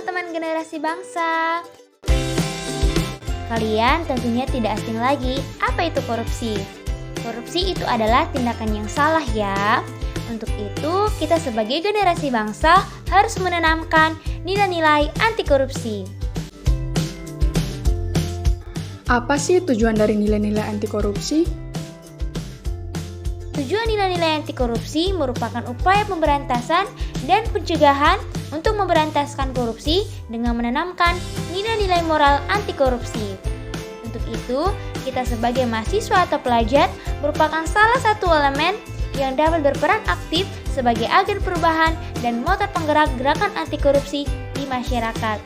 teman-teman generasi bangsa. Kalian tentunya tidak asing lagi, apa itu korupsi? Korupsi itu adalah tindakan yang salah ya. Untuk itu, kita sebagai generasi bangsa harus menanamkan nilai-nilai anti korupsi. Apa sih tujuan dari nilai-nilai anti korupsi? Tujuan nilai-nilai anti korupsi merupakan upaya pemberantasan dan pencegahan untuk memberantaskan korupsi dengan menanamkan nilai-nilai moral anti korupsi. Untuk itu, kita sebagai mahasiswa atau pelajar merupakan salah satu elemen yang dapat berperan aktif sebagai agen perubahan dan motor penggerak gerakan anti korupsi di masyarakat.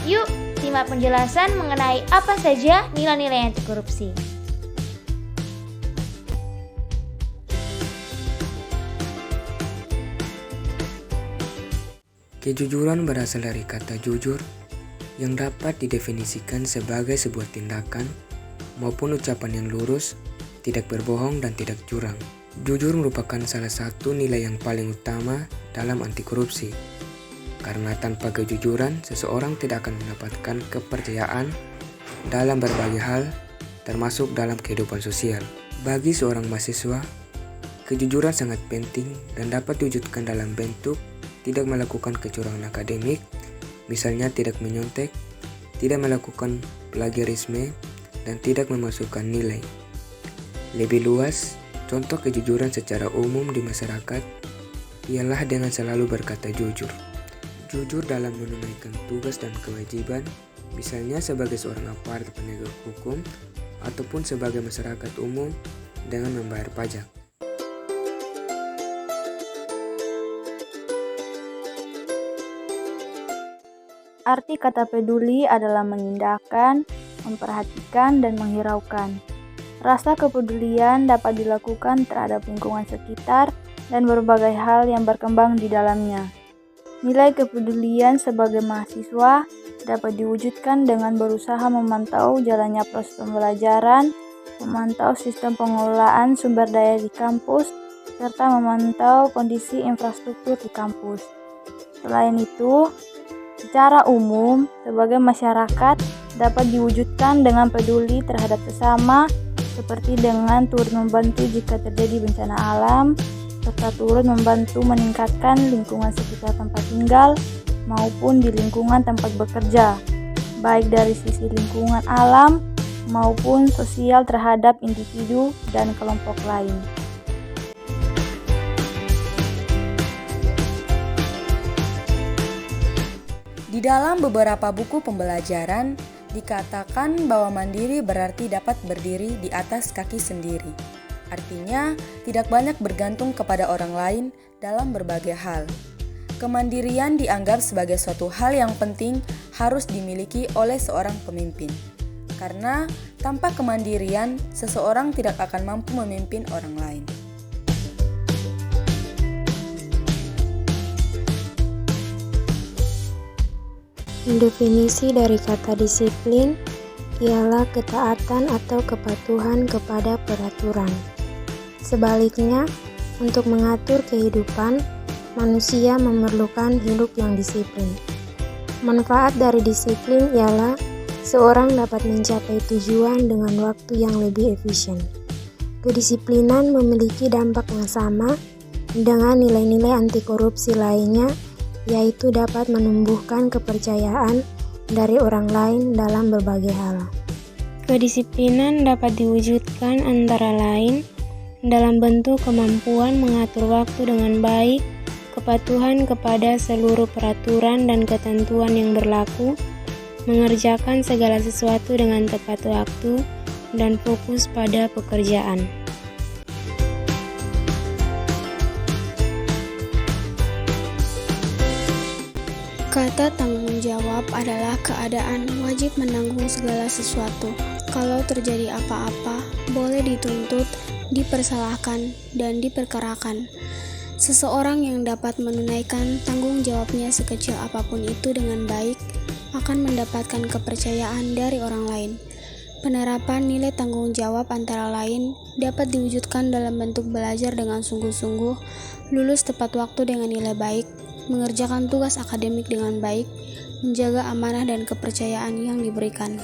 Yuk, simak penjelasan mengenai apa saja nilai-nilai anti korupsi. Kejujuran berasal dari kata jujur yang dapat didefinisikan sebagai sebuah tindakan maupun ucapan yang lurus, tidak berbohong dan tidak curang. Jujur merupakan salah satu nilai yang paling utama dalam anti korupsi. Karena tanpa kejujuran, seseorang tidak akan mendapatkan kepercayaan dalam berbagai hal, termasuk dalam kehidupan sosial. Bagi seorang mahasiswa, kejujuran sangat penting dan dapat diwujudkan dalam bentuk tidak melakukan kecurangan akademik, misalnya tidak menyontek, tidak melakukan plagiarisme, dan tidak memasukkan nilai. Lebih luas, contoh kejujuran secara umum di masyarakat ialah dengan selalu berkata jujur. Jujur dalam menunaikan tugas dan kewajiban, misalnya sebagai seorang aparat penegak hukum ataupun sebagai masyarakat umum dengan membayar pajak. Arti kata peduli adalah mengindahkan, memperhatikan, dan menghiraukan. Rasa kepedulian dapat dilakukan terhadap lingkungan sekitar dan berbagai hal yang berkembang di dalamnya. Nilai kepedulian sebagai mahasiswa dapat diwujudkan dengan berusaha memantau jalannya proses pembelajaran, memantau sistem pengelolaan sumber daya di kampus, serta memantau kondisi infrastruktur di kampus. Selain itu, secara umum, sebagai masyarakat dapat diwujudkan dengan peduli terhadap sesama, seperti dengan turut membantu jika terjadi bencana alam, serta turut membantu meningkatkan lingkungan sekitar tempat tinggal maupun di lingkungan tempat bekerja, baik dari sisi lingkungan alam maupun sosial terhadap individu dan kelompok lain. Di dalam beberapa buku pembelajaran, dikatakan bahwa mandiri berarti dapat berdiri di atas kaki sendiri. Artinya, tidak banyak bergantung kepada orang lain dalam berbagai hal. Kemandirian dianggap sebagai suatu hal yang penting harus dimiliki oleh seorang pemimpin. Karena tanpa kemandirian, seseorang tidak akan mampu memimpin orang lain. Definisi dari kata disiplin ialah ketaatan atau kepatuhan kepada peraturan. Sebaliknya, untuk mengatur kehidupan, manusia memerlukan hidup yang disiplin. Manfaat dari disiplin ialah seorang dapat mencapai tujuan dengan waktu yang lebih efisien. Kedisiplinan memiliki dampak yang sama dengan nilai-nilai anti korupsi lainnya, yaitu dapat menumbuhkan kepercayaan dari orang lain dalam berbagai hal. Kedisiplinan dapat diwujudkan antara lain dalam bentuk kemampuan mengatur waktu dengan baik, kepatuhan kepada seluruh peraturan dan ketentuan yang berlaku, mengerjakan segala sesuatu dengan tepat waktu, dan fokus pada pekerjaan. Kata tanggung jawab adalah keadaan wajib menanggung segala sesuatu. Kalau terjadi apa-apa, boleh dituntut, dipersalahkan, dan diperkarakan. Seseorang yang dapat menunaikan tanggung jawabnya sekecil apapun itu dengan baik, akan mendapatkan kepercayaan dari orang lain. Penerapan nilai tanggung jawab antara lain dapat diwujudkan dalam bentuk belajar dengan sungguh-sungguh, lulus tepat waktu dengan nilai baik, mengerjakan tugas akademik dengan baik, menjaga amanah dan kepercayaan yang diberikan.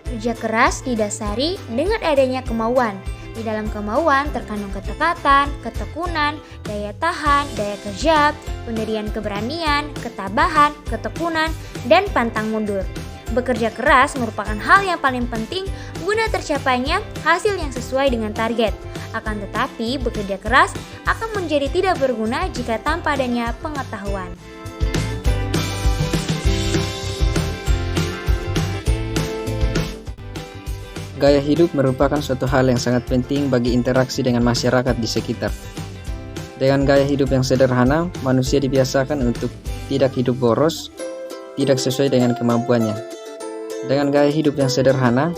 Kerja keras didasari dengan adanya kemauan. Di dalam kemauan terkandung ketekatan, ketekunan, daya tahan, daya kerja, pendirian keberanian, ketabahan, ketekunan, dan pantang mundur. Bekerja keras merupakan hal yang paling penting guna tercapainya hasil yang sesuai dengan target. Akan tetapi, bekerja keras akan menjadi tidak berguna jika tanpa adanya pengetahuan. Gaya hidup merupakan suatu hal yang sangat penting bagi interaksi dengan masyarakat di sekitar. Dengan gaya hidup yang sederhana, manusia dibiasakan untuk tidak hidup boros, tidak sesuai dengan kemampuannya. Dengan gaya hidup yang sederhana,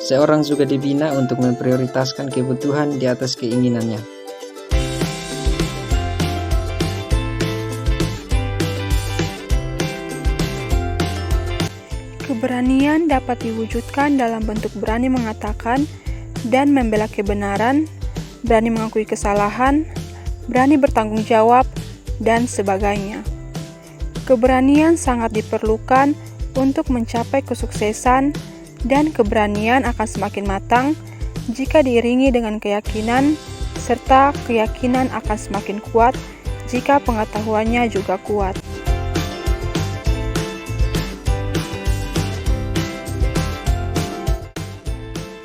seorang juga dibina untuk memprioritaskan kebutuhan di atas keinginannya. Keberanian dapat diwujudkan dalam bentuk berani mengatakan dan membela kebenaran, berani mengakui kesalahan, berani bertanggung jawab, dan sebagainya. Keberanian sangat diperlukan untuk mencapai kesuksesan, dan keberanian akan semakin matang jika diiringi dengan keyakinan, serta keyakinan akan semakin kuat jika pengetahuannya juga kuat.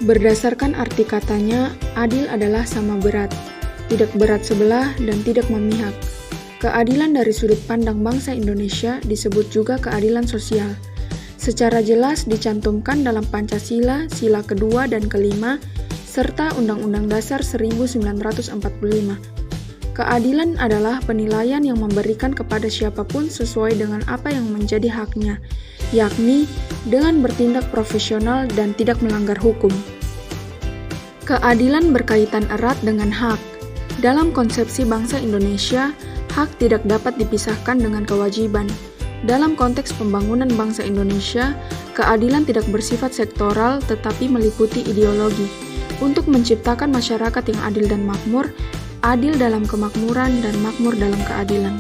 Berdasarkan arti katanya, adil adalah sama berat, tidak berat sebelah dan tidak memihak. Keadilan dari sudut pandang bangsa Indonesia disebut juga keadilan sosial. Secara jelas dicantumkan dalam Pancasila, Sila kedua dan kelima, serta Undang-Undang Dasar 1945. Keadilan adalah penilaian yang memberikan kepada siapapun sesuai dengan apa yang menjadi haknya, yakni dengan bertindak profesional dan tidak melanggar hukum. Keadilan berkaitan erat dengan hak. Dalam konsepsi bangsa Indonesia, hak tidak dapat dipisahkan dengan kewajiban. Dalam konteks pembangunan bangsa Indonesia, keadilan tidak bersifat sektoral tetapi meliputi ideologi. Untuk menciptakan masyarakat yang adil dan makmur, adil dalam kemakmuran dan makmur dalam keadilan.